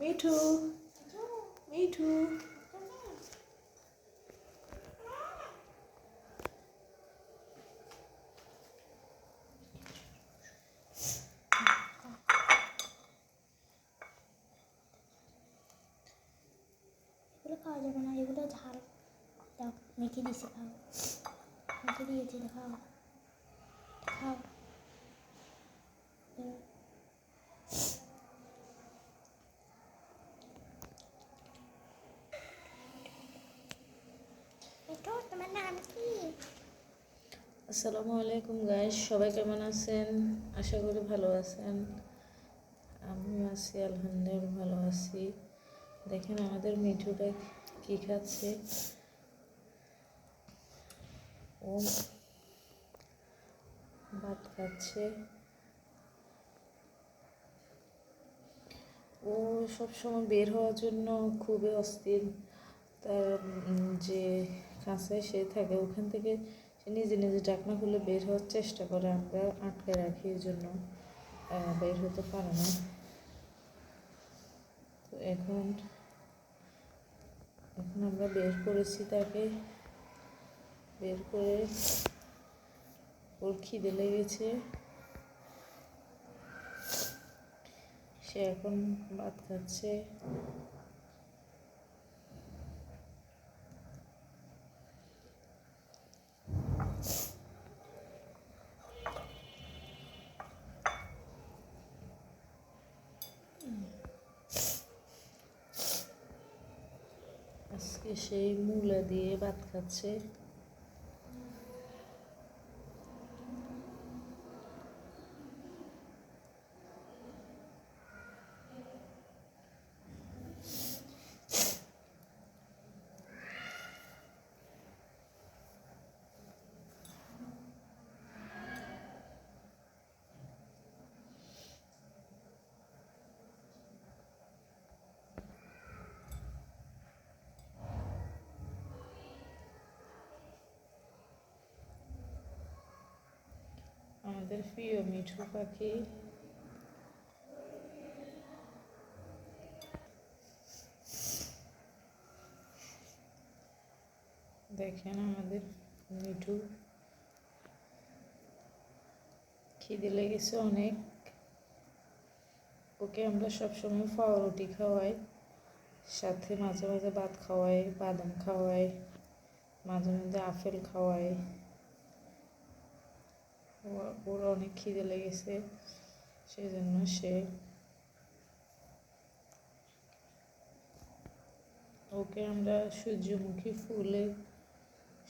মিঠু মিঠু এগুলো খাওয়া যাবে না, এগুলো ঝাল। দাও মেখে দিয়েছি, খাও, মেখে দিয়েছি, খাও খাও। তোমার নাম কি? আসসালামু আলাইকুম গাইস, সবাই কেমন আছেন? আশা করি ভালো আছেন। আমি আছি, আলহামদুলিল্লাহ ভালো আছি। দেখেন আমাদের মিঠুটা কি খাচ্ছে। ও ভাত খাচ্ছে। ও সবসময় বের হওয়ার জন্য খুবই অস্থির। তার যে কাছে সে থাকে ওখান থেকে সে নিজে নিজে ঢাকনা খুলে বের হওয়ার চেষ্টা করে, আমরা আটকে রাখি, এই জন্য বের হতে পারে না। তো এখন আমরা বের করেছি তাকে, বের করে ওর খিদে লেগেছে, সে এখন ভাত খাচ্ছে। আজকে সেই মূলা দিয়ে ভাত খাচ্ছে। আমাদের প্রিয় মিঠু পাখি। দেখেন আমাদের মিঠু খিদে লেগেছে অনেক। ওকে আমরা সবসময় পাউরুটি খাওয়াই, সাথে মাঝে মাঝে ভাত খাওয়াই, বাদাম খাওয়াই, মাঝে মাঝে আপেল খাওয়াই। ওর অনেক খিদে লেগেছে, সেই জন্য ওকে আমরা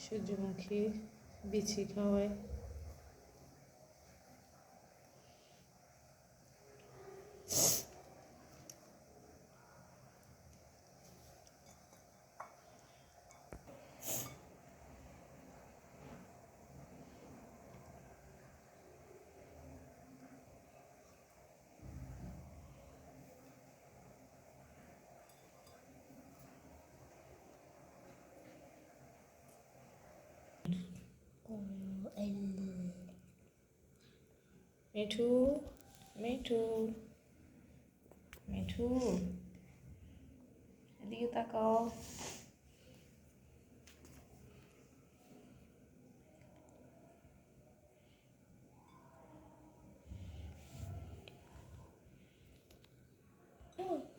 সূর্যমুখী বিচি খাওয়াই। মিঠু মিঠু মিঠু, এদিকে তাকাও।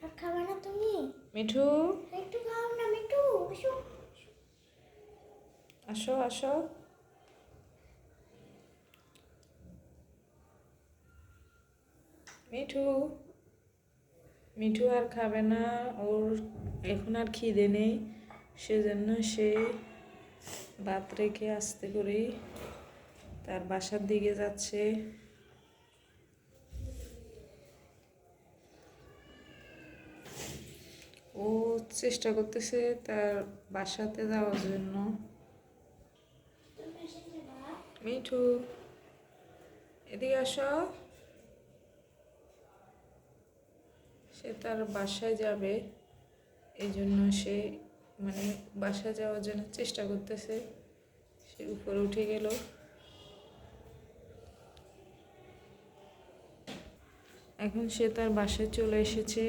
আর খাবে না তুমি? মিঠু একটু খাও না মিঠু, এসো। আসো আসো। মিঠু মিঠু আর খাবে না, ওর এখন আর খিদে নেই, সেজন্য সে ভাত রেখে আস্তে করেই তার বাসার দিকে যাচ্ছে। ও চেষ্টা করতেছে তার বাসাতে যাওয়ার জন্য। মিঠু এদিকে আসো। সে তার বাসায় যাবে, এই জন্য সে বাসায় যাওয়ার জন্য চেষ্টা করতেছে। সে উপরে উঠে গেল। এখন সে তার বাসায় চলে এসেছে।